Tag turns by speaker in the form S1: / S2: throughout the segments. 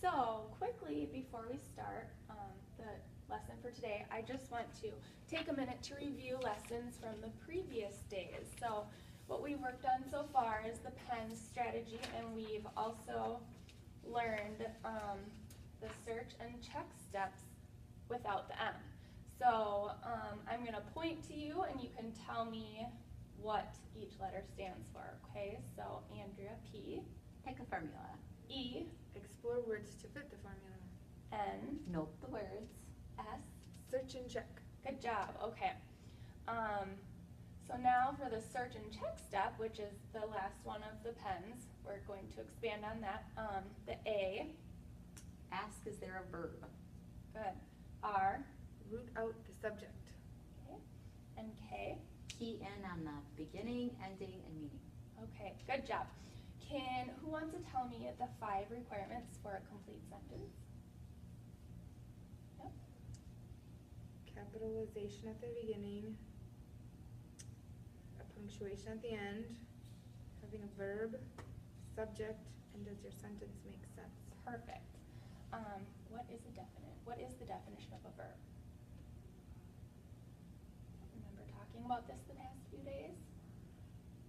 S1: So quickly, before we start the lesson for today, I just want to take a minute to review lessons from the previous days. So what we've worked on so far is the PEN strategy, and we've also learned the search and check steps without the M. So I'm going to point to you, and you can tell me what each letter stands for, okay? So Andrea, P.
S2: Pick a formula.
S1: E.
S3: Explore words to fit the formula.
S1: N.
S2: Note the words.
S1: S.
S3: Search and check.
S1: Good job, okay. So now for the search and check step, which is the last one of the PENs, we're going to expand on that. The A.
S2: Ask, is there a verb?
S1: Good. R.
S3: Root out the subject.
S1: Okay. And K.
S2: Key in on the beginning, ending, and meaning.
S1: Okay, good job. Who wants to tell me the 5 requirements for a complete sentence? Yep.
S3: Capitalization at the beginning. A punctuation at the end. Having a verb, subject, and does your sentence make sense?
S1: Perfect. What is the definition of a verb? Remember talking about this the past few days?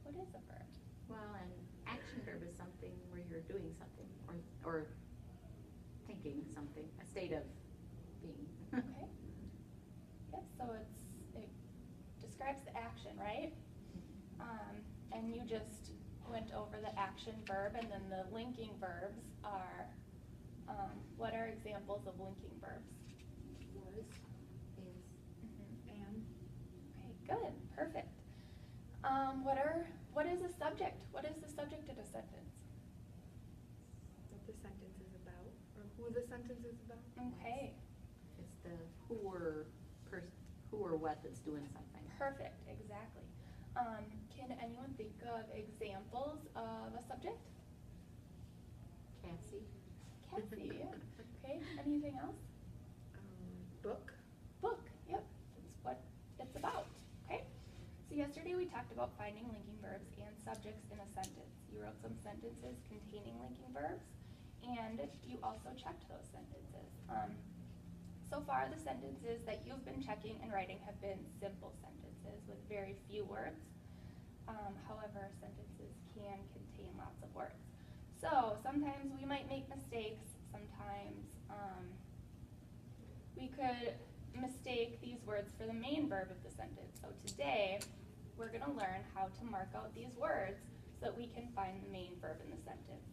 S1: What is a verb?
S2: Well, an action verb is something where you're doing something or thinking something, a state of being.
S1: Okay. Yep, so it describes the action, right? And you just went over the action verb, and then the linking verbs are, what are examples of linking verbs?
S3: Was,
S2: Is.
S3: am.
S1: Okay, good, perfect. What is a subject? What is the subject of a sentence?
S3: What the sentence is about, or who the sentence is about.
S1: Okay,
S2: It's the who or what that's doing something.
S1: perfect, exactly. Can anyone think of examples of a subject?
S2: Cassie.
S1: Cassie, okay, anything else?
S3: Book.
S1: Book, yep, that's what it's about, okay? So yesterday we talked about finding linking verbs and subjects in a sentence. You wrote some sentences containing linking verbs, and you also checked those sentences. So far, the sentences that you've been checking and writing have been simple sentences with very few words. However, sentences can contain lots of words. So sometimes we might make mistakes. Sometimes we could mistake these words for the main verb of the sentence. So today, we're going to learn how to mark out these words so that we can find the main verb in the sentence,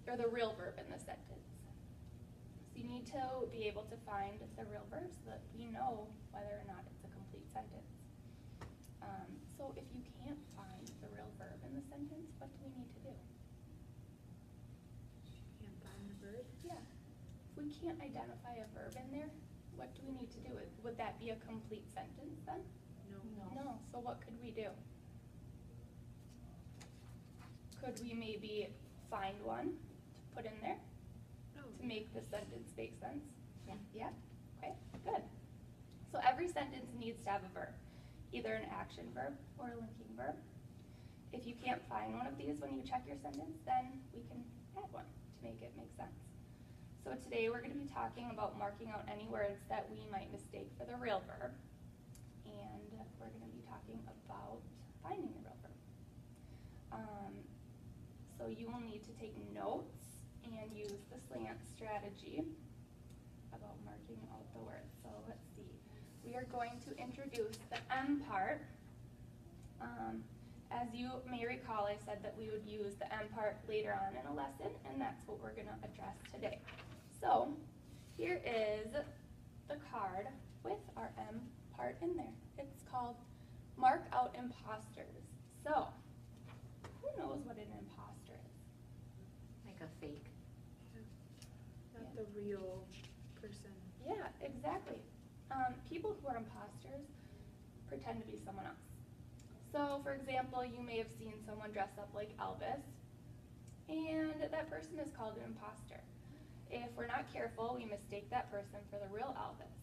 S1: or the real verb in the sentence. So you need to be able to find the real verb so that we know whether or not it's a complete sentence. So if you can't find the real verb in the sentence, what do we need to do?
S3: Can't find the verb.
S1: Yeah. If we can't identify a verb in there, what do we need to do? Would that be a complete sentence then?
S3: No.
S1: No. So what could we do? Could we maybe find one to put in there
S3: No.
S1: to make the sentence make sense?
S2: Yeah.
S1: Yeah? Okay, good. So every sentence needs to have a verb, either an action verb or a linking verb. If you can't find one of these when you check your sentence, then we can add one to make it make sense. So today we're going to be talking about marking out any words that we might mistake for the real verb, and we're going to be talking about finding the real verb. So you will need to take notes and use the slant strategy about marking out the words. So let's see. We are going to introduce the M part. As you may recall, I said that we would use the M part later on in a lesson, and that's what we're going to address today. So here is the card with our M part in there. It's called Mark Out Imposters. So who knows what an imposter is?
S2: Like a fake.
S3: Not the real person.
S1: Yeah, exactly. People who are imposters pretend to be someone else. So, for example, you may have seen someone dress up like Elvis, and that person is called an imposter. If we're not careful, we mistake that person for the real Elvis.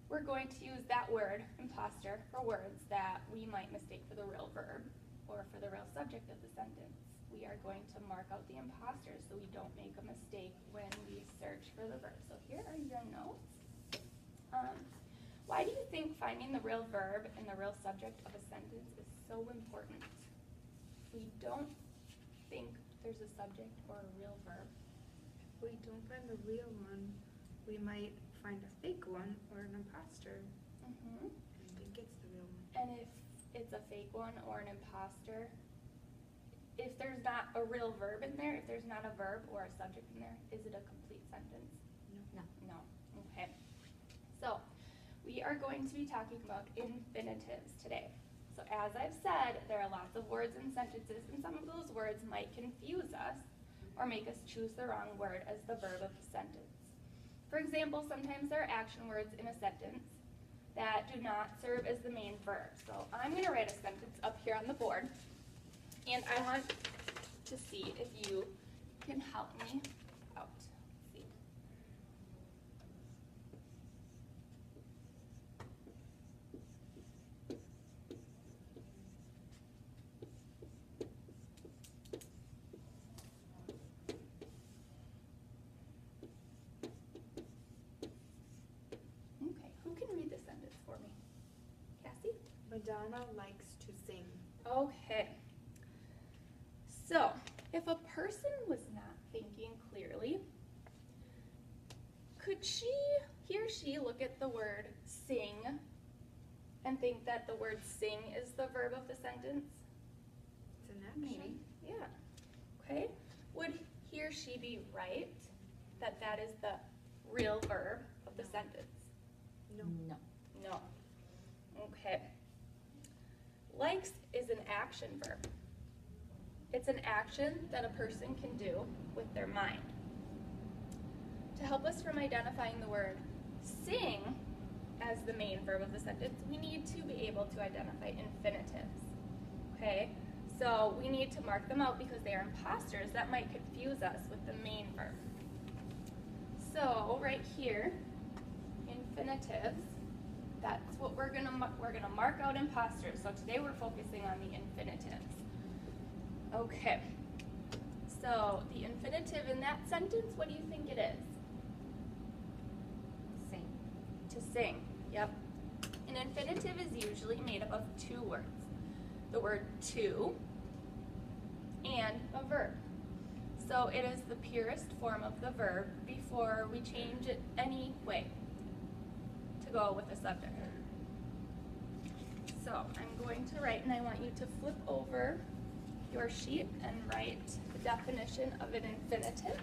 S1: We're going to use that word, imposter, for words that we might mistake for the real verb or for the real subject of the sentence. We we are going to mark out the imposters so we don't make a mistake when we search for the verb. So here are your notes. Why do you think finding the real verb and the real subject of a sentence is so important? We don't think there's a subject or a real verb.
S3: If we don't find the real one, we might find a fake one or an imposter and think it's the real one.
S1: And if it's a fake one or an imposter, if there's not a real verb in there, if there's not a verb or a subject in there, is it a complete sentence?
S2: No.
S1: No. Okay. So we are going to be talking about infinitives today. So as I've said, there are lots of words in sentences, and some of those words might confuse us or make us choose the wrong word as the verb of the sentence. For example, sometimes there are action words in a sentence that do not serve as the main verb. So I'm going to write a sentence up here on the board, and I want to see if you can help me out. Let's see. Okay, who can read this sentence for me? Cassie?
S3: Madonna likes to sing.
S1: Okay. So, if a person was not thinking clearly, could he or she look at the word sing and think that the word sing is the verb of the sentence?
S3: It's an action.
S2: Maybe.
S1: Yeah. Okay. Would he or she be right that that is the real verb of the sentence?
S3: No.
S2: No.
S1: No. Okay. Likes is an action verb. It's an action that a person can do with their mind. To help us from identifying the word sing as the main verb of the sentence, we need to be able to identify infinitives. Okay? So we need to mark them out because they are imposters that might confuse us with the main verb. So right here, infinitives, that's what we're gonna mark out imposters. So today we're focusing on the infinitives. Okay. So the infinitive in that sentence, what do you think it is?
S2: Sing.
S1: To sing. Yep. An infinitive is usually made up of two words. The word to and a verb. So it is the purest form of the verb before we change it any way to go with a subject. So I'm going to write, and I want you to flip over your sheet and write the definition of an infinitive.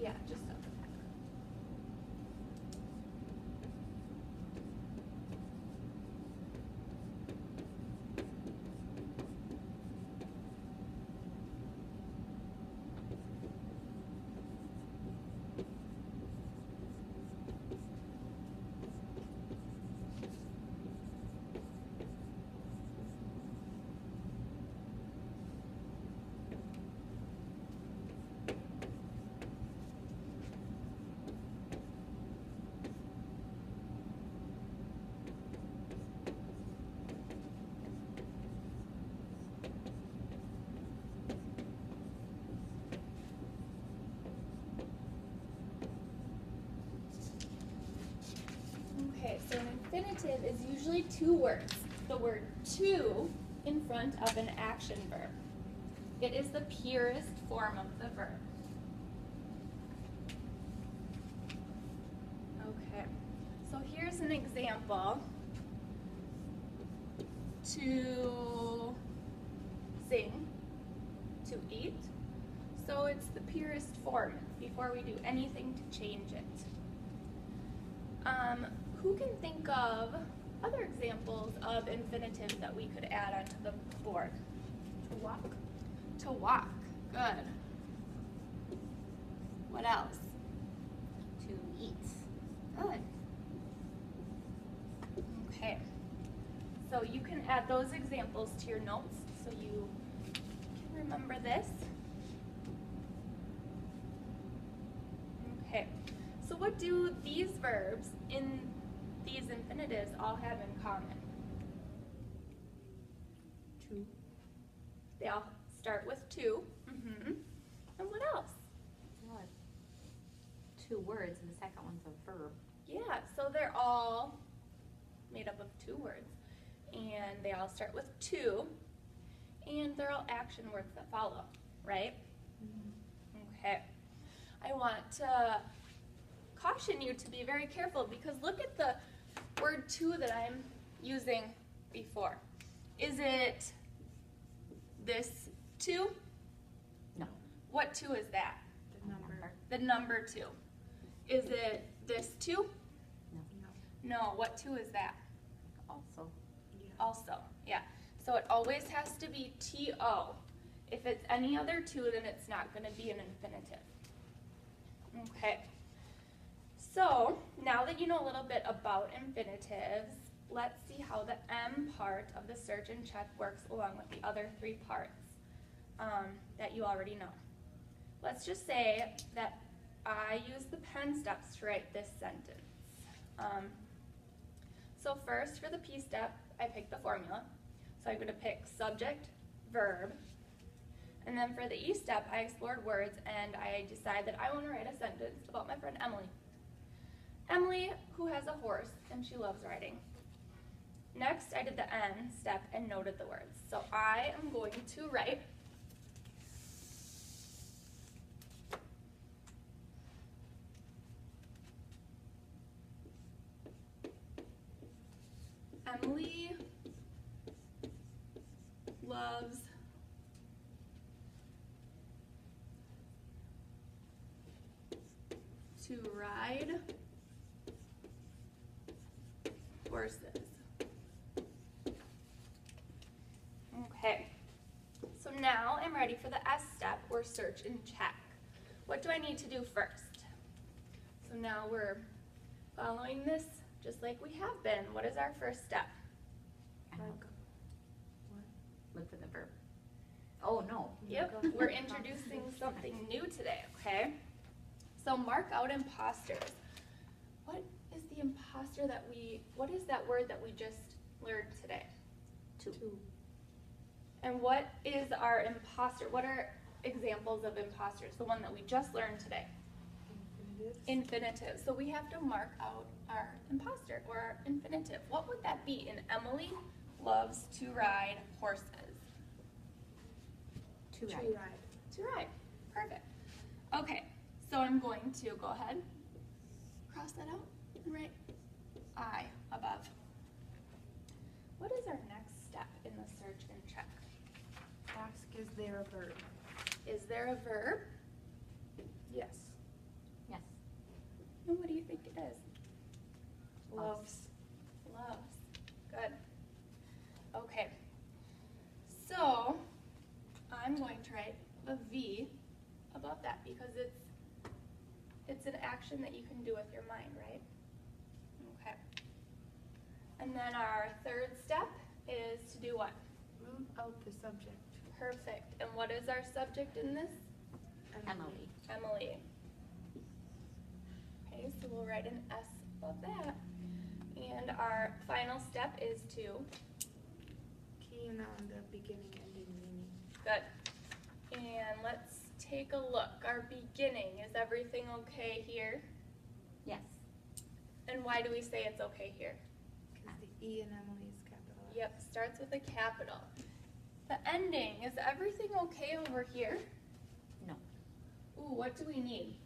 S1: Yeah, just so. Okay, so an infinitive is usually two words. The word to in front of an action verb. It is the purest form of the verb. Okay, so here's an example. To sing, to eat. So it's the purest form before we do anything to change it. Who can think of other examples of infinitives that we could add onto the board?
S2: To walk.
S1: To walk. Good. What else?
S2: To eat.
S1: Good. Okay. So you can add those examples to your notes so you can remember this. Okay. So what do these verbs in these infinitives all have in common?
S3: To.
S1: They all start with two. And what else?
S2: Well, 2 words, and the second one's a verb.
S1: Yeah, so they're all made up of 2 words. And they all start with two. And they're all action words that follow, right? Okay. I want to caution you to be very careful because look at the word two that I'm using before. Is it this two?
S2: No.
S1: What two is that?
S3: The number.
S1: The number 2. Is it this 2?
S2: No.
S3: No.
S1: No, what 2 is that?
S2: Also.
S3: Yeah.
S1: Also, yeah. So it always has to be TO. If it's any other 2, then it's not going to be an infinitive. Okay. So now that you know a little bit about infinitives, let's see how the M part of the search and check works along with the other 3 parts that you already know. Let's just say that I use the pen steps to write this sentence. So first, for the P step, I pick the formula. So I'm going to pick subject, verb. And then for the E step, I explored words and I decide that I want to write a sentence about my friend Emily. Emily, who has a horse and she loves riding. Next, I did the N step and noted the words. So I am going to write Emily loves to ride horses. Okay, so now I'm ready for the S step, or search and check. What do I need to do first? So now we're following this just like we have been. What is our first step?
S2: Look for the verb. Oh, no.
S1: Yep, we're introducing something new today, okay? So mark out imposters. What is the imposter what is that word that we just learned today?
S2: Two.
S1: And what is our imposter? What are examples of imposters? The one that we just learned today. Infinitive. So we have to mark out our imposter or our infinitive. What would that be? In Emily loves to ride horses.
S2: To
S3: To
S2: ride.
S3: ride.
S1: To ride. Perfect. Okay, so I'm going to go ahead, cross that out, and write I above. What is our next step in the search and check?
S3: Ask, is there a verb?
S1: Is there a verb?
S3: Yes.
S2: Yes.
S1: And what do you think it is?
S3: Loves.
S1: Loves. Good. Okay. So I'm going to write a V above that because it's an action that you can do with your mind, right? Okay. And then our third step is to do what?
S3: Move out the subject.
S1: Perfect. And what is our subject in this?
S2: Emily.
S1: Emily. Okay, so we'll write an S above that. And our final step is to
S3: Key in on the beginning, ending, meaning.
S1: good. And let's take a look. Our beginning, is everything okay here?
S2: Yes.
S1: And why do we say it's okay here?
S3: Because the E in Emily is capitalized.
S1: Yep, starts with a capital. The ending, is everything okay over here?
S2: No.
S1: Ooh, what do we need?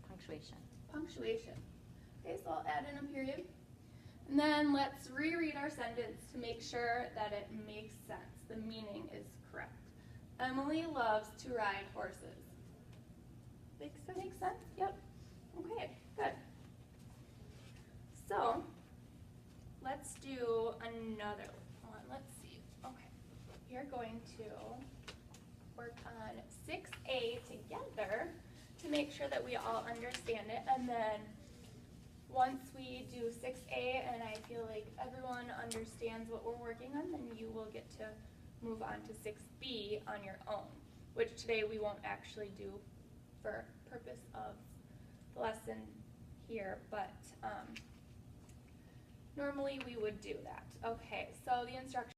S2: Punctuation.
S1: Punctuation. Okay, so I'll add in a period. And then let's reread our sentence to make sure that it makes sense. The meaning is correct. Emily loves to ride horses.
S3: Makes sense.
S1: Makes sense? Yep. Okay, good. So, let's do another one. Let's see. Okay. We are going to work on 6A together to make sure that we all understand it. And then once we do 6A and I feel like everyone understands what we're working on, then you will get to move on to 6B on your own, which today we won't actually do for purpose of the lesson here, but normally we would do that. Okay, so the instructions